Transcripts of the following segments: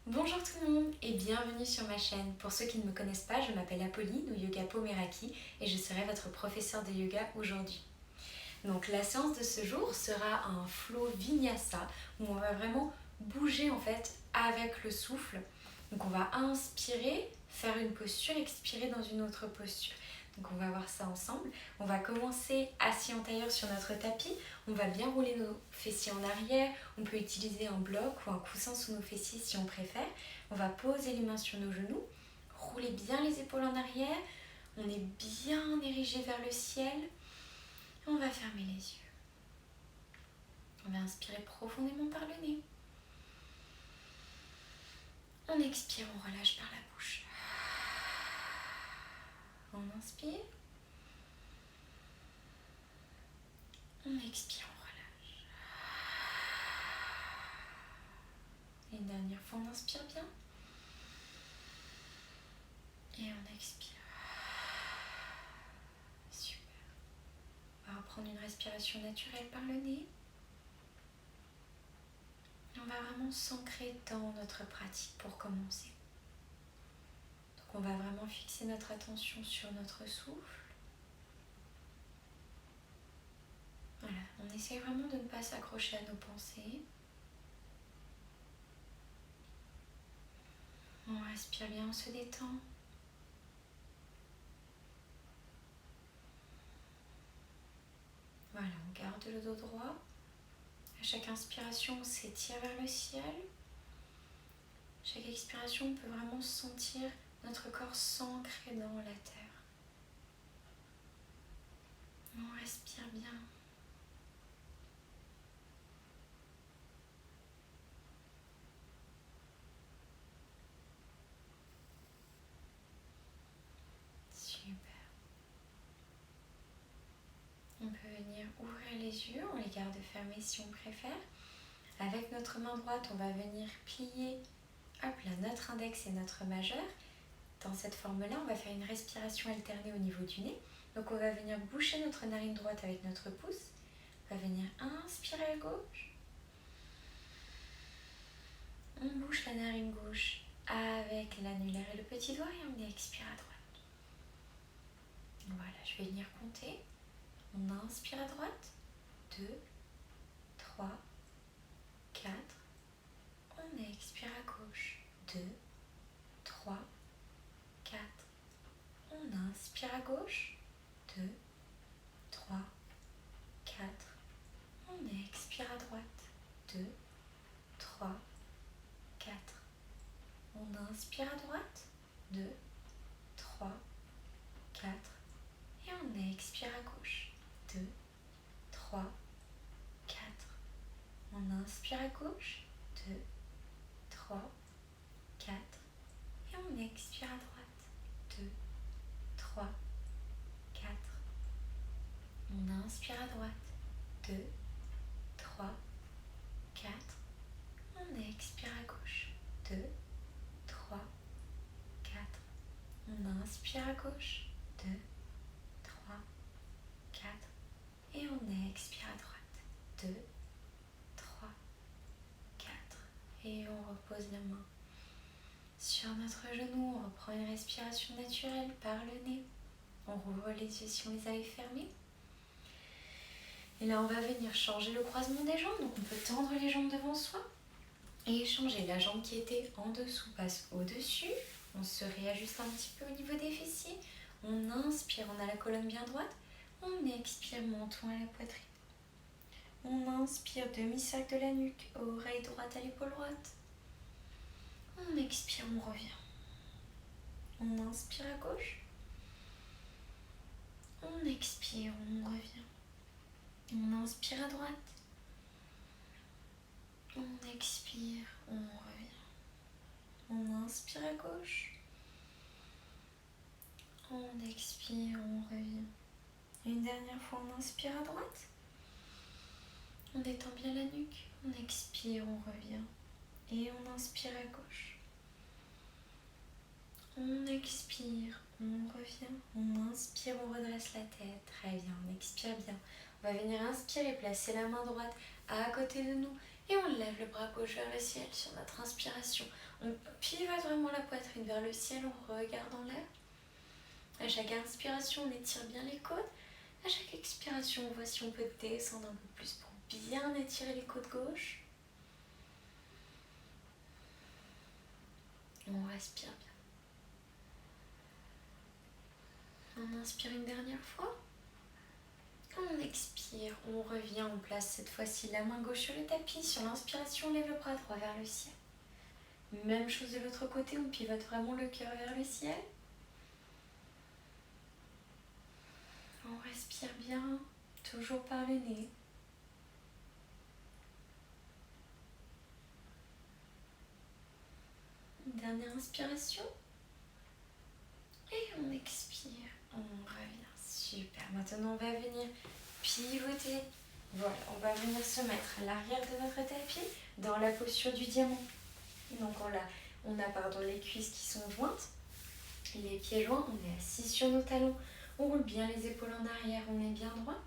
Bonjour tout le monde et bienvenue sur ma chaîne. Pour ceux qui ne me connaissent pas, je m'appelle Apolline ou Yoga Pomeraki et je serai votre professeur de yoga aujourd'hui. Donc la séance de ce jour sera un flow vinyasa où on va vraiment bouger en fait avec le souffle. Donc on va inspirer, faire une posture, expirer dans une autre posture. Donc on va voir ça ensemble. On va commencer assis en tailleur sur notre tapis. On va bien rouler nos fessiers en arrière. On peut utiliser un bloc ou un coussin sous nos fessiers si on préfère. On va poser les mains sur nos genoux. Rouler bien les épaules en arrière. On est bien érigé vers le ciel. On va fermer les yeux. On va inspirer profondément par le nez. On expire, on relâche par la bouche. On inspire. On expire, on relâche. Et une dernière fois, on inspire bien. Et on expire. Super. On va reprendre une respiration naturelle par le nez. Et on va vraiment s'ancrer dans notre pratique pour commencer. Donc on va vraiment fixer notre attention sur notre souffle. Voilà, on essaie vraiment de ne pas s'accrocher à nos pensées. On respire bien, on se détend. Voilà, on garde le dos droit. À chaque inspiration, on s'étire vers le ciel. Chaque expiration, on peut vraiment sentir notre corps s'ancrer dans la terre. On respire bien. Super. On peut venir ouvrir les yeux, on les garde fermés si on préfère. Avec notre main droite, on va venir plier notre index et notre majeur. Dans cette forme-là, on va faire une respiration alternée au niveau du nez. Donc on va venir boucher notre narine droite avec notre pouce. On va venir inspirer à gauche. On bouche la narine gauche avec l'annulaire et le petit doigt et on expire à droite. Voilà, je vais venir compter. On inspire à droite. 2, 3, 4. On expire à gauche. 2, 3, 4. On inspire à gauche. 2, 3, 4. On expire à droite. 2, 3, 4. On inspire à droite. 2, 3, 4. Et on expire à gauche. 2, 3, 4. On inspire à gauche. 2, 3, 4. Et on expire à droite. 2, 3, 4. On inspire à droite. 2, 3, 4. On expire à gauche. 2, 3, 4. On inspire à gauche. 2, 3, 4. Et on expire à droite. 2, 3, 4. Et on repose la main sur notre genou. On reprend une respiration naturelle par le nez. On rouvre les yeux si on les avait fermés. Et là, on va venir changer le croisement des jambes. Donc, on peut tendre les jambes devant soi et changer. La jambe qui était en dessous passe au-dessus. On se réajuste un petit peu au niveau des fessiers. On inspire, on a la colonne bien droite. On expire, menton à la poitrine. On inspire, demi-cercle de la nuque, oreille droite à l'épaule droite. On expire, on revient. On inspire à gauche. On expire, on revient. On inspire à droite. On expire, on revient. On inspire à gauche. On expire, on revient. Une dernière fois, on inspire à droite. On détend bien la nuque. On expire, on revient. Et on inspire à gauche. On expire, on revient. On inspire, on redresse la tête. Très bien, on expire bien. On va venir inspirer, placer la main droite à côté de nous Et on lève le bras gauche vers le ciel sur notre inspiration. On pivote vraiment la poitrine vers le ciel, on regarde en l'air. À chaque inspiration, on étire bien les côtes. À chaque expiration, on voit si on peut descendre un peu plus pour bien étirer les côtes gauches. On respire bien. On inspire une dernière fois. On expire, on revient, on place cette fois-ci la main gauche sur le tapis. Sur l'inspiration, on lève le bras droit vers le ciel. Même chose de l'autre côté, on pivote vraiment le cœur vers le ciel. On respire bien, toujours par le nez. Une dernière inspiration. Et on expire, on revient. Super, maintenant on va venir pivoter. Voilà, on va venir se mettre à l'arrière de notre tapis dans la posture du diamant. Donc on a les cuisses qui sont jointes, les pieds joints, on est assis sur nos talons, on roule bien les épaules en arrière, on est bien droit.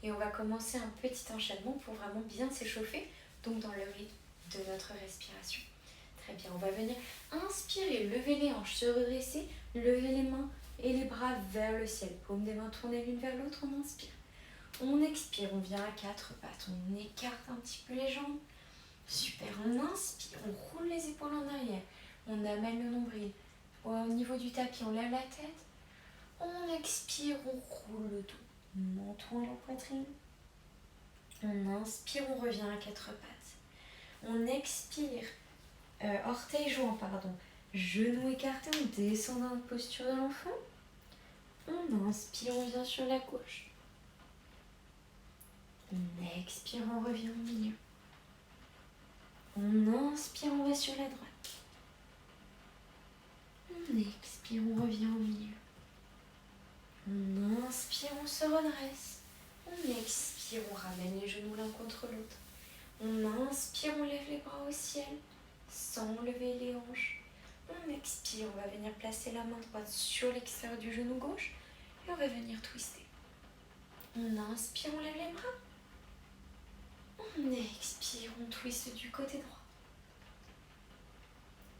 Et on va commencer un petit enchaînement pour vraiment bien s'échauffer, donc dans le rythme de notre respiration. Très bien, on va venir inspirer, lever les hanches, se redresser, lever les mains et les bras vers le ciel. Paume des mains tournées l'une vers l'autre, on inspire. On expire, on vient à quatre pattes, on écarte un petit peu les jambes. Super, on inspire, on roule les épaules en arrière, on amène le nombril au niveau du tapis, on lève la tête. On expire, on roule le dos, menton à la poitrine. On inspire, on revient à quatre pattes. On expire, orteils joints, genoux écartés, on descend dans la posture de l'enfant. On inspire, on vient sur la gauche. On expire, on revient au milieu. On inspire, on va sur la droite. On expire, on revient au milieu. On inspire, on se redresse. On expire, on ramène les genoux l'un contre l'autre. On inspire, on lève les bras au ciel, sans lever les hanches. On expire, on va venir placer la main droite sur l'extérieur du genou gauche et on va venir twister. On inspire, on lève les bras. On expire, on twiste du côté droit.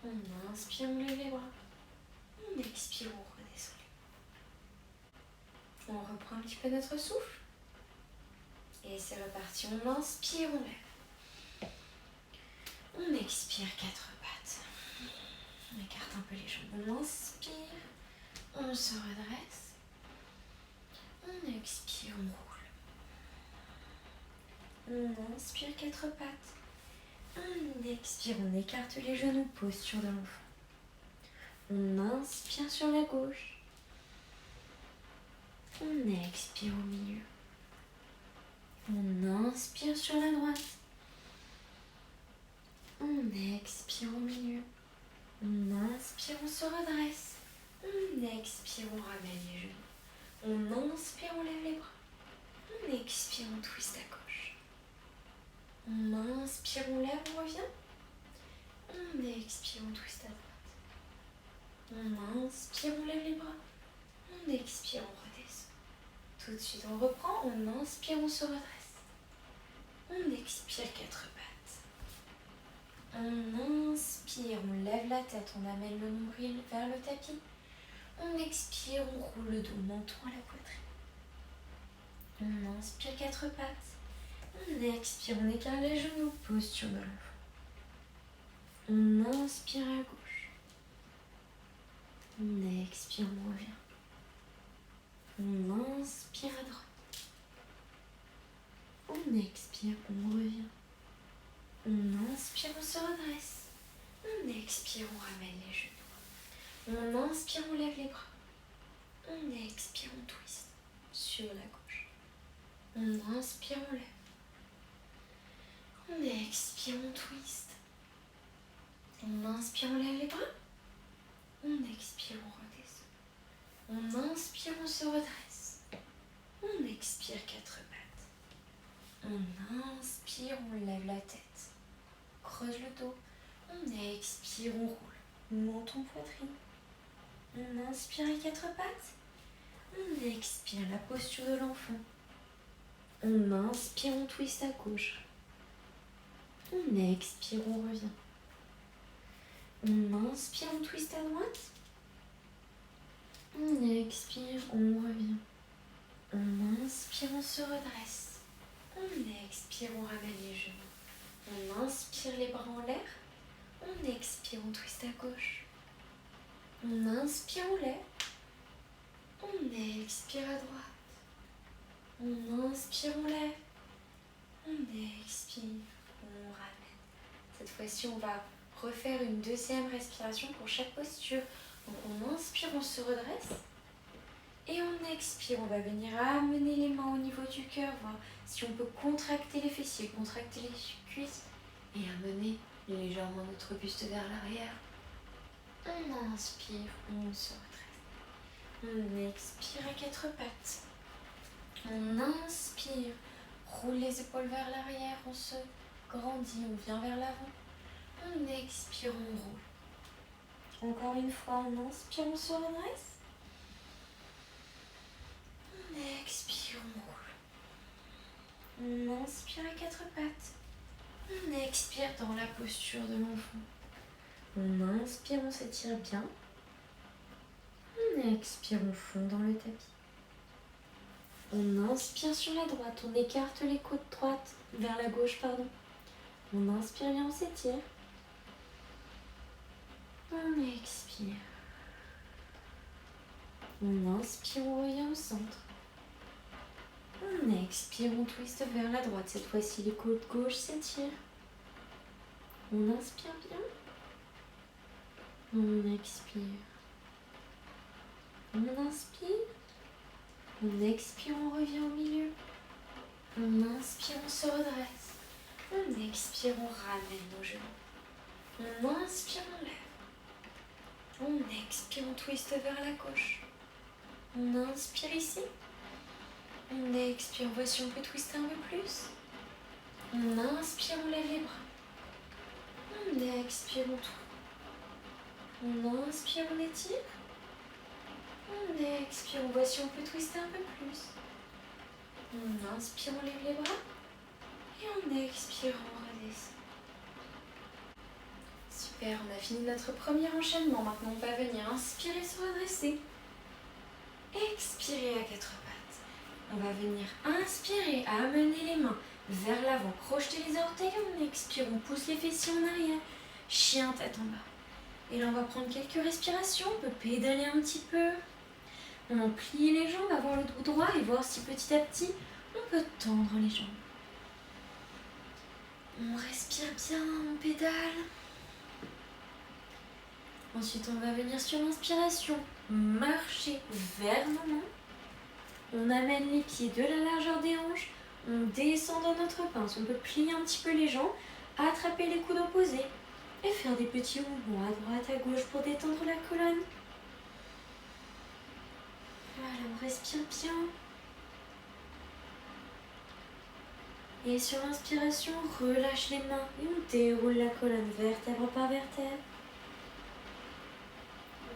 On inspire, on lève les bras. On expire, on redescend. On reprend un petit peu notre souffle. Et c'est reparti. On inspire, on lève. On expire, quatre pattes. On écarte un peu les jambes. On inspire, on se redresse. On expire, on roule. On inspire, quatre pattes. On expire, on écarte les genoux, posture de l'enfant. On inspire sur la gauche. On expire au milieu. On inspire sur la droite. On expire au milieu. On inspire, on se redresse. On expire, on ramène les genoux. On inspire, on lève les bras. On expire, on twiste à gauche. On inspire, on lève, on revient. On expire, on twiste à droite. On inspire, on lève les bras. On expire, on redescend. Tout de suite, on reprend. On inspire, on se redresse. On expire, quatre pattes. On inspire, on lève la tête, on amène le nombril vers le tapis. On expire, on roule le dos, menton à la poitrine. On inspire, quatre pattes. On expire, on écarte les genoux, posture de l'enfant. On inspire à gauche. On expire, on revient. On inspire à droite. On expire, on revient. On inspire, on se redresse. On expire, on ramène les genoux. On inspire, on lève les bras. On expire, on twiste sur la gauche. On inspire, on lève. On expire, on twiste. On inspire, on lève les bras. On expire, on redescend. On inspire, on se redresse. On expire, quatre pattes. On inspire, on lève la tête. Creuse le dos. On expire, on roule. Menton, poitrine. On inspire à quatre pattes. On expire, la posture de l'enfant. On inspire, on twiste à gauche. On expire, on revient. On inspire, on twist à droite. On expire, on revient. On inspire, on se redresse. On expire, on ramène les genoux. On inspire les bras en l'air. On expire, on twist à gauche. On inspire, on lève. On expire à droite. On inspire, on lève. On expire, on ramène. Cette fois-ci, on va refaire une deuxième respiration pour chaque posture. Donc on inspire, on se redresse. Et on expire, on va venir amener les mains au niveau du cœur, voir si on peut contracter les fessiers, contracter les cuisses et amener légèrement notre buste vers l'arrière. On inspire, on se redresse. On expire à quatre pattes. On inspire, roule les épaules vers l'arrière, on se grandit, on vient vers l'avant. On expire, on roule. Encore une fois, on inspire, on se redresse. On expire, on roule. On inspire à quatre pattes. On expire dans la posture de l'enfant. On inspire, on s'étire bien. On expire, on fond dans le tapis. On inspire sur la droite, on écarte les côtes droites vers la gauche, pardon. On inspire bien, on s'étire. On expire. On inspire, on revient au centre. On expire, on twiste vers la droite. Cette fois-ci, les côtes gauche s'étirent. On inspire bien. On expire. On inspire. On expire, on revient au milieu. On inspire, on se redresse. On expire, on ramène nos genoux. On inspire, on lève. On expire, on twiste vers la gauche. On inspire ici. On expire, voici on peut twister un peu plus. On inspire, on lève les bras. On expire, on tourne. On inspire, on étire. On expire, voici on peut twister un peu plus. On inspire, on lève les bras. Et on expire, on redescend. Super, on a fini notre premier enchaînement. Maintenant, on va venir inspirer, se redresser. Expirer à quatre pattes. On va venir inspirer, amener les mains vers l'avant, crocheter les orteils. On expire, on pousse les fessiers en arrière. Chien, tête en bas. Et là, on va prendre quelques respirations. On peut pédaler un petit peu. On va plier les jambes, avoir le dos droit et voir si petit à petit, on peut tendre les jambes. On respire bien, on pédale. Ensuite, on va venir sur l'inspiration, marcher vers nos mains. On amène les pieds de la largeur des hanches. On descend dans notre pince. On peut plier un petit peu les jambes, attraper les coudes opposés et faire des petits mouvements à droite, à gauche pour détendre la colonne. Voilà, on respire bien. Et sur l'inspiration, relâche les mains et on déroule la colonne vertèbre par vertèbre.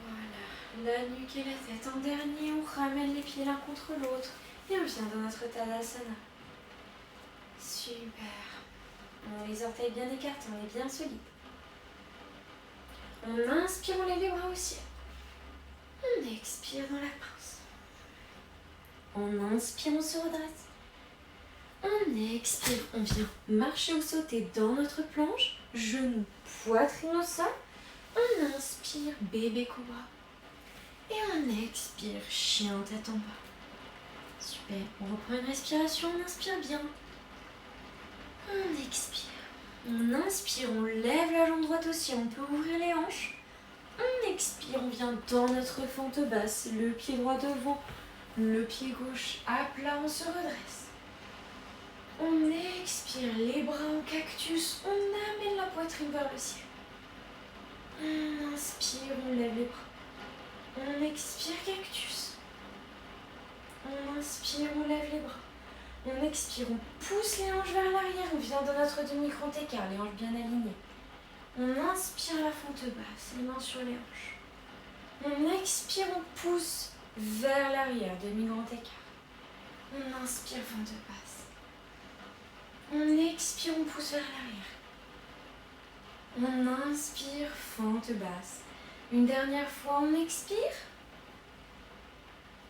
Voilà, la nuque et la tête en dernier, on ramène les pieds l'un contre l'autre et on vient dans notre Tadasana. Super. On a les orteils bien écartés, on est bien solide. On inspire, on lève les bras au ciel. On expire dans la pince. On inspire, on se redresse. On expire, on vient marcher ou sauter dans notre planche. Genoux, poitrine au sol. On inspire, bébé cobra. Et on expire, chien tête en bas. Super, on reprend une respiration, on inspire bien. On expire. On inspire, on lève la jambe droite aussi, on peut ouvrir les hanches. On expire, on vient dans notre fente basse, le pied droit devant, le pied gauche à plat, on se redresse. On expire, les bras en cactus, on amène la poitrine vers le ciel. On inspire, on lève les bras. On expire, cactus. On inspire, on lève les bras. On expire, on pousse les hanches vers l'arrière, on vient dans notre demi-grand écart, les hanches bien alignées. On inspire la fente basse, les mains sur les hanches. On expire, on pousse vers l'arrière, demi-grand écart. On inspire, fente basse. On expire, on pousse vers l'arrière. On inspire, fente basse. Une dernière fois, on expire.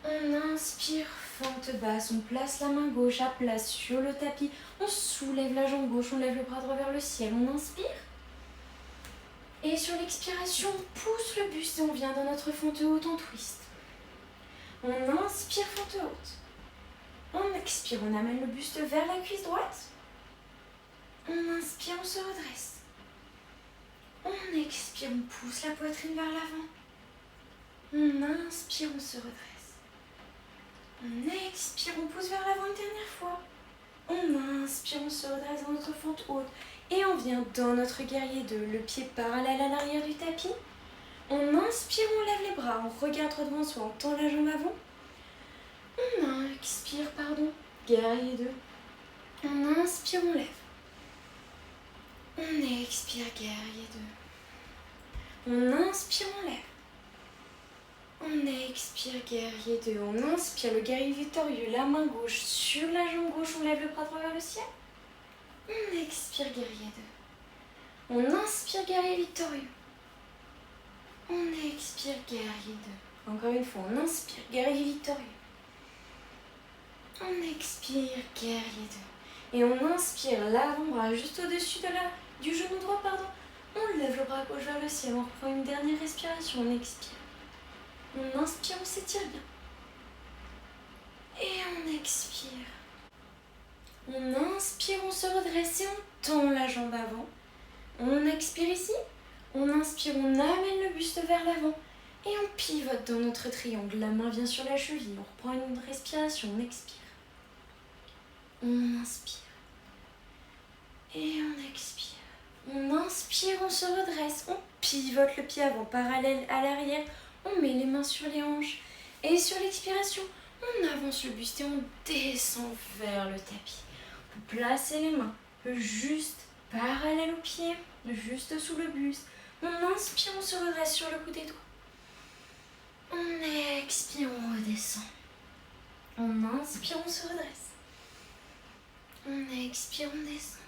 On inspire, fente basse. On place la main gauche à plat sur le tapis. On soulève la jambe gauche, on lève le bras droit vers le ciel. On inspire. Et sur l'expiration, on pousse le buste et on vient dans notre fente haute en twist. On inspire, fente haute. On expire, on amène le buste vers la cuisse droite. On inspire, on se redresse. On expire, on pousse la poitrine vers l'avant. On inspire, on se redresse. On expire, on pousse vers l'avant une dernière fois. On inspire, on se redresse dans notre fente haute. Et on vient dans notre guerrier 2, le pied parallèle à l'arrière du tapis. On inspire, on lève les bras, on regarde droit devant soi, on tend la jambe avant. On expire, guerrier 2. On inspire, on lève. On expire, guerrier 2. On inspire, on lève. On expire, guerrier 2. On inspire, le guerrier victorieux, la main gauche sur la jambe gauche, on lève le bras droit vers le ciel. On expire, guerrier 2. On inspire, guerrier victorieux. On expire, guerrier 2. Encore une fois, on inspire, guerrier victorieux. On expire, guerrier 2. Et on inspire l'avant-bras juste au-dessus du genou droit, On lève le bras gauche vers le ciel, on reprend une dernière respiration, on expire. On inspire, on s'étire bien. Et on expire. On inspire, on se redresse et on tend la jambe avant. On expire ici. On inspire, on amène le buste vers l'avant. Et on pivote dans notre triangle. La main vient sur la cheville. On reprend une respiration, on expire. On inspire. Et on expire. On inspire, on se redresse. On pivote le pied avant, parallèle à l'arrière. On met les mains sur les hanches. Et sur l'expiration, on avance le buste et on descend vers le tapis. Vous placez les mains juste parallèle au pied, juste sous le buste. On inspire, on se redresse sur le bout des doigts. On expire, on redescend. On inspire, on se redresse. On expire, on descend.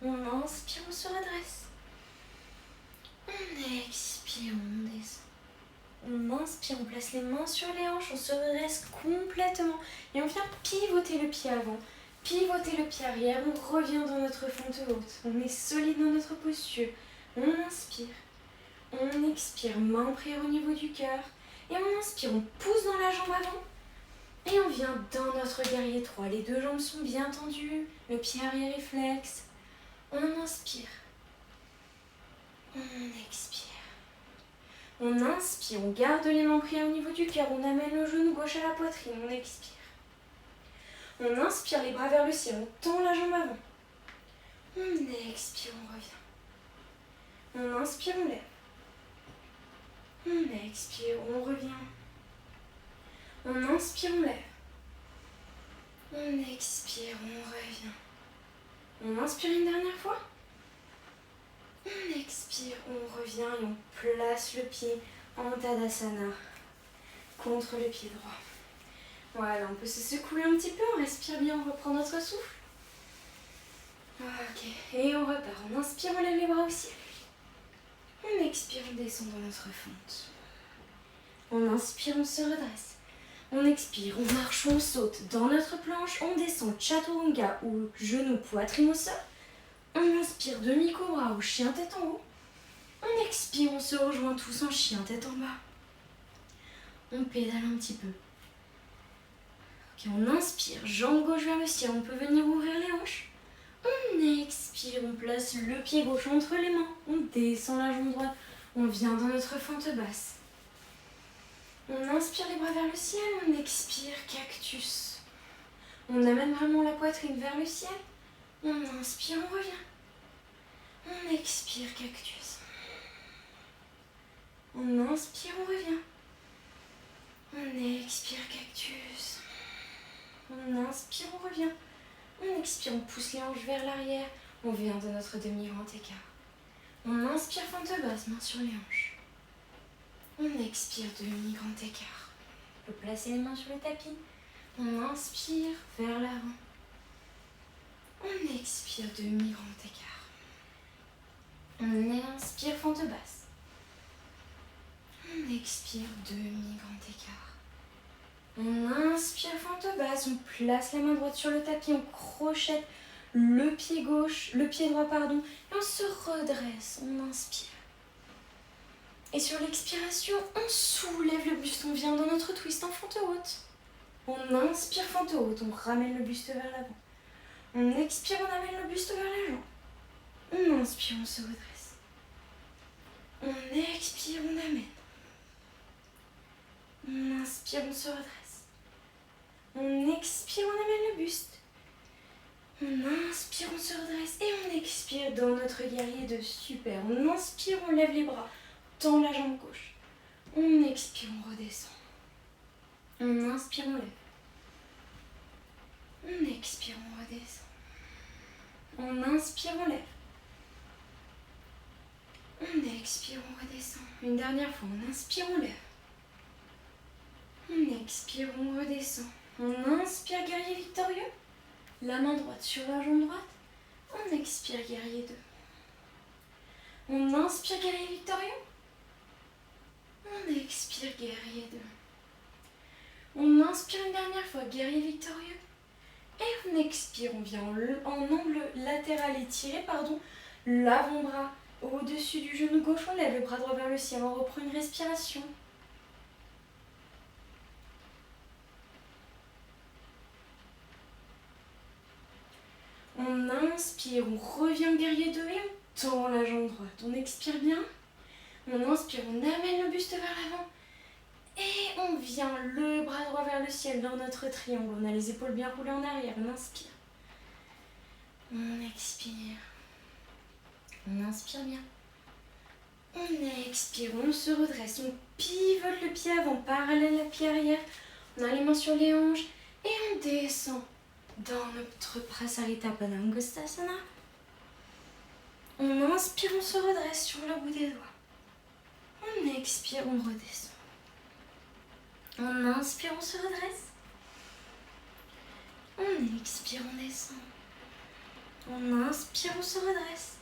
On inspire, on se redresse. On expire, on descend. On inspire, on place les mains sur les hanches, on se redresse complètement. Et on vient pivoter le pied avant, pivoter le pied arrière. On revient dans notre fente haute. On est solide dans notre posture. On inspire. On expire, main en prière au niveau du cœur. Et on inspire, on pousse dans la jambe avant. Et on vient dans notre guerrier 3. Les deux jambes sont bien tendues. Le pied arrière est flex. On inspire. On expire. On inspire, on garde les mains en prière au niveau du cœur. On amène le genou gauche à la poitrine. On expire. On inspire, les bras vers le ciel. On tend la jambe avant. On expire, on revient. On inspire, on lève. On expire, on revient. On inspire, on lève. On expire, on revient. On inspire une dernière fois. On expire, on revient et on place le pied en Tadasana contre le pied droit. Voilà, on peut se secouer un petit peu, on respire bien, on reprend notre souffle. Ok, et on repart. On inspire, on lève les bras au ciel. On expire, on descend dans notre fente. On inspire, on se redresse. On expire, on marche, on saute dans notre planche. On descend Chaturanga ou genou, poitrine au sol. On inspire demi-cobra ou chien tête en haut. On expire, on se rejoint tous en chien tête en bas. On pédale un petit peu. Ok, on inspire, jambe gauche vers le ciel. On peut venir ouvrir les hanches. On expire, on place le pied gauche entre les mains. On descend la jambe droite. On vient dans notre fente basse. On inspire les bras vers le ciel. On expire, cactus. On amène vraiment la poitrine vers le ciel. On inspire, on revient. On expire, cactus. On inspire, on revient. On expire, cactus. On inspire, on revient. On expire, on pousse les hanches vers l'arrière. On vient de notre demi-grand écart. On inspire, fente basse, main sur les hanches. On expire, demi-grand écart. On peut placer les mains sur le tapis. On inspire vers l'avant. On expire, demi-grand écart. On inspire, fente basse. On expire, demi-grand écart. On inspire, fente basse. On place la main droite sur le tapis. On crochette le pied droit, pardon. Et on se redresse. On inspire. Et sur l'expiration, on soulève le buste. On vient dans notre twist en fente haute. On inspire, fente haute. On ramène le buste vers l'avant. On expire, on amène le buste vers la jambe. On inspire, on se redresse. On expire, on amène. On inspire, on se redresse. On expire, on amène le buste. On inspire, on se redresse. Et on expire dans notre guerrier 2. Super. On inspire, on lève les bras. Tend la jambe gauche. On expire, on redescend. On inspire, on lève. On expire, on redescend. On inspire, on lève. On expire, on redescend. Une dernière fois, on inspire, on lève. On expire, on redescend. On inspire, guerrier victorieux. La main droite sur la jambe droite. On expire, guerrier 2. On inspire, guerrier victorieux. On expire, guerrier 2. On inspire une dernière fois, guerrier victorieux. Et on expire, on vient en angle latéral étiré, l'avant-bras au-dessus du genou gauche, on lève le bras droit vers le ciel, on reprend une respiration. On inspire, on revient guerrier 2 et on tend la jambe droite. On expire bien. On inspire, on amène le buste vers l'avant. Et on vient le bras droit vers le ciel dans notre triangle. On a les épaules bien roulées en arrière. On inspire. On expire. On inspire bien. On expire, on se redresse. On pivote le pied avant, parallèle à pied arrière. On a les mains sur les hanches. Et on descend dans notre Prasarita Padangusthasana. On inspire, on se redresse sur le bout des doigts. On expire, on redescend. On inspire, on se redresse. On expire, on descend. On inspire, on se redresse.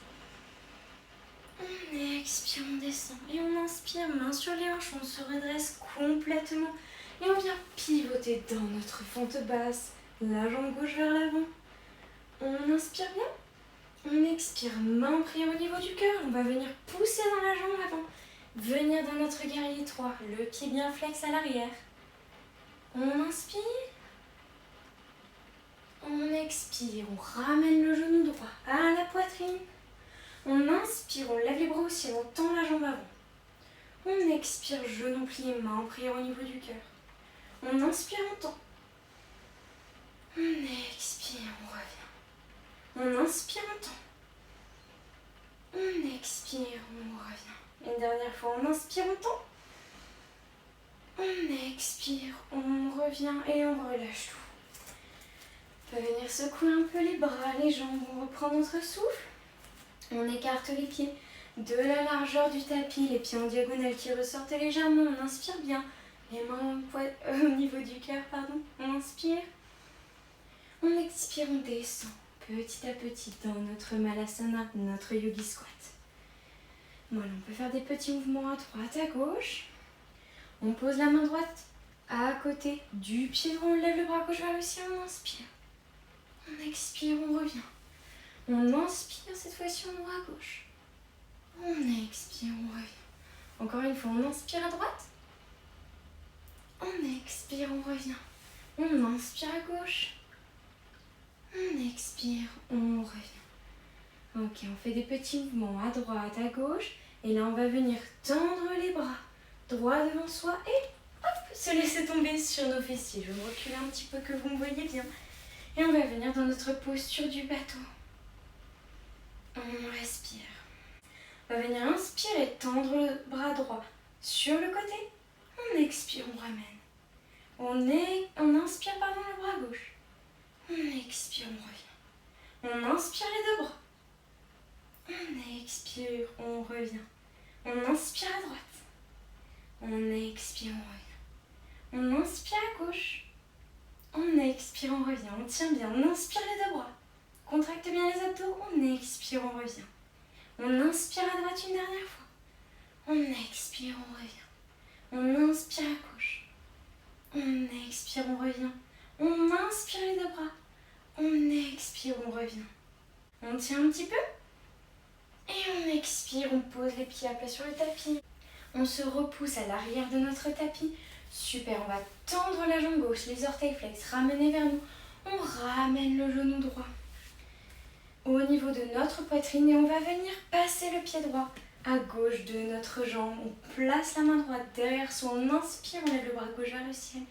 On expire, on descend. Et on inspire, main sur les hanches, on se redresse complètement. Et on vient pivoter dans notre fente basse. La jambe gauche vers l'avant. On inspire bien. On expire, main prière au niveau du cœur. On va venir pousser dans la jambe avant. Venir dans notre guerrier 3. Le pied bien flex à l'arrière. On inspire. On expire. On ramène le genou droit à la poitrine. On inspire. On lève les bras au ciel. On tend la jambe avant. On expire. Genou plié, main prière au niveau du cœur. On inspire, on tend. On expire, on revient. On inspire, on tend. On expire, on revient. Une dernière fois, on inspire, on tend. On expire, on revient et on relâche tout. On peut venir secouer un peu les bras, les jambes. On reprend notre souffle. On écarte les pieds de la largeur du tapis. Les pieds en diagonale qui ressortent légèrement. On inspire bien. Les mains au niveau du cœur, pardon. On inspire. On expire, on descend petit à petit dans notre Malasana, notre Yogi Squat. Voilà, on peut faire des petits mouvements à droite, à gauche. On pose la main droite à côté du pied droit, on lève le bras gauche vers le ciel, on inspire. On expire, on revient. On inspire, cette fois-ci on ouvre à gauche. On expire, on revient. Encore une fois, on inspire à droite. On expire, on revient. On inspire à gauche. On expire, on revient. Ok, on fait des petits mouvements à droite, à gauche. Et là, on va venir tendre les bras droit devant soi et hop, se laisser tomber sur nos fessiers. Je vais me reculer un petit peu que vous me voyez bien. Et on va venir dans notre posture du bateau. On respire. On va venir inspirer, tendre le bras droit sur le côté. On expire, on ramène. On inspire, le bras gauche. On expire, on revient. On inspire les deux bras. On expire, on revient. On inspire à droite. On expire, on revient. On inspire à gauche. On expire, on revient. On tient bien. On inspire les deux bras. Contracte bien les abdos. On expire, on revient. On inspire à droite une dernière fois. On expire, on revient. On inspire à gauche. On expire, on revient. On inspire les deux bras. On expire, on revient. On tient un petit peu. Et on expire, on pose les pieds à plat sur le tapis. On se repousse à l'arrière de notre tapis. Super, on va tendre la jambe gauche, les orteils flex, ramener vers nous. On ramène le genou droit au niveau de notre poitrine et on va venir passer le pied droit à gauche de notre jambe. On place la main droite derrière soi, on inspire, on lève le bras gauche vers le ciel.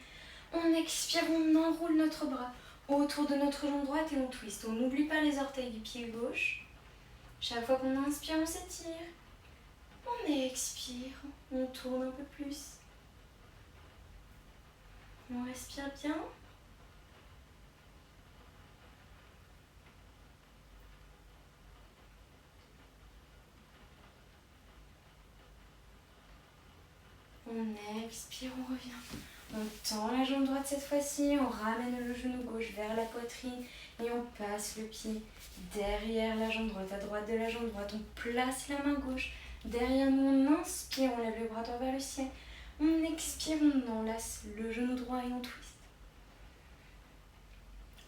On expire, on enroule notre bras autour de notre jambe droite et on twist. On n'oublie pas les orteils du pied gauche. Chaque fois qu'on inspire, on s'étire. On expire, on tourne un peu plus. On respire bien. On expire, on revient. On tend la jambe droite cette fois-ci, on ramène le genou gauche vers la poitrine et on passe le pied derrière la jambe droite, à droite de la jambe droite. On place la main gauche derrière nous, on inspire, on lève le bras droit vers le ciel. On expire, on enlace le genou droit et on twist.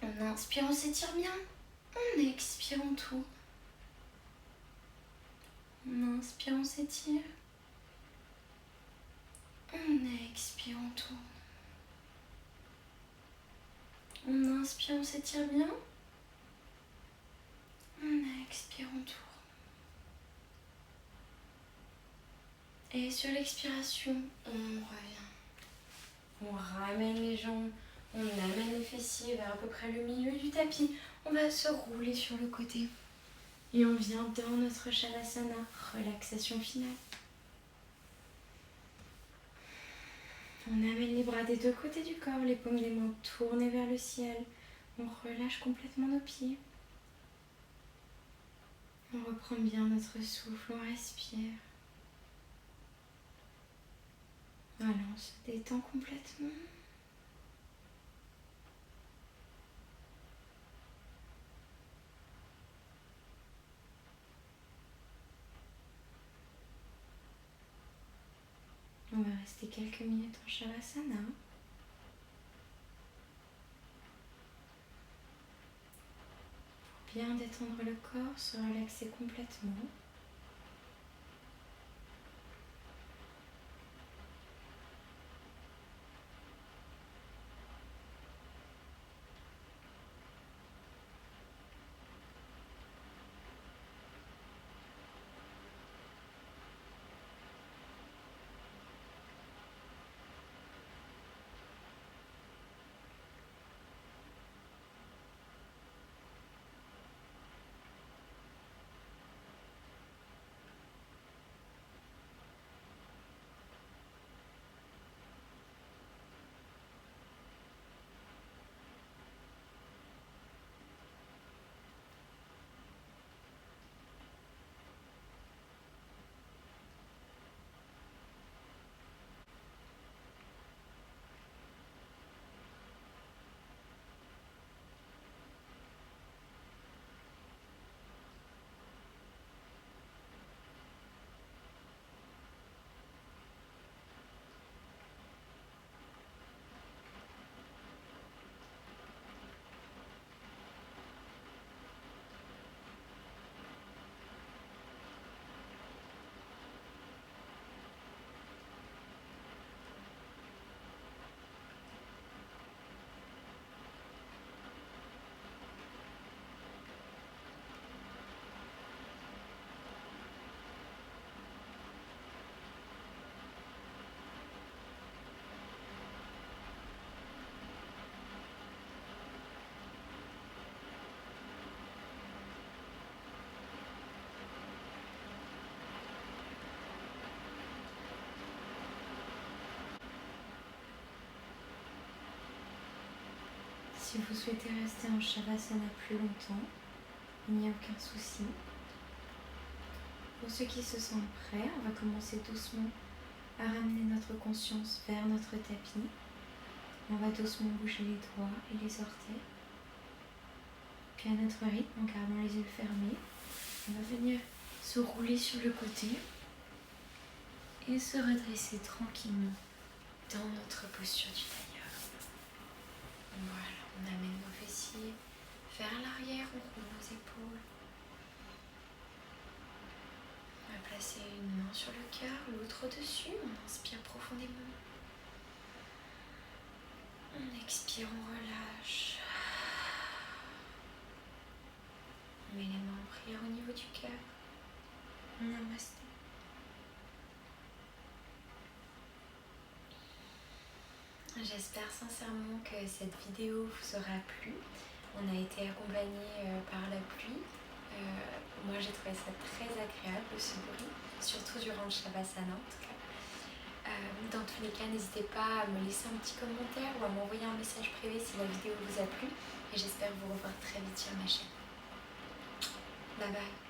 On inspire, on s'étire bien. On expire, on tourne. On inspire, on s'étire. On expire, on tourne. On inspire, on s'étire bien. On expire, on tourne. Et sur l'expiration, on revient. On ramène les jambes, on amène les fessiers vers à peu près le milieu du tapis. On va se rouler sur le côté. Et on vient dans notre Shavasana, relaxation finale. On amène les bras des deux côtés du corps, les paumes des mains tournées vers le ciel. On relâche complètement nos pieds. On reprend bien notre souffle, on respire. Voilà, on se détend complètement. On va rester quelques minutes en Shavasana. Pour bien détendre le corps, se relaxer complètement. Si vous souhaitez rester en Shavasana plus longtemps, il n'y a aucun souci. Pour ceux qui se sentent prêts, on va commencer doucement à ramener notre conscience vers notre tapis. On va doucement bouger les doigts et les orteils. Puis à notre rythme, en gardant les yeux fermés, on va venir se rouler sur le côté et se redresser tranquillement dans notre posture du tailleur. Voilà, on amène nos fessiers vers l'arrière, on roule nos épaules. On va placer une main sur le cœur, l'autre au-dessus. On inspire profondément. On expire, on relâche. On met les mains en prière au niveau du cœur. Namasté. J'espère sincèrement que cette vidéo vous aura plu. On a été accompagnés par la pluie. Moi j'ai trouvé ça très agréable ce bruit, surtout durant le Shavasana en tout cas. Dans tous les cas, n'hésitez pas à me laisser un petit commentaire ou à m'envoyer un message privé si la vidéo vous a plu. Et j'espère vous revoir très vite sur ma chaîne. Bye bye.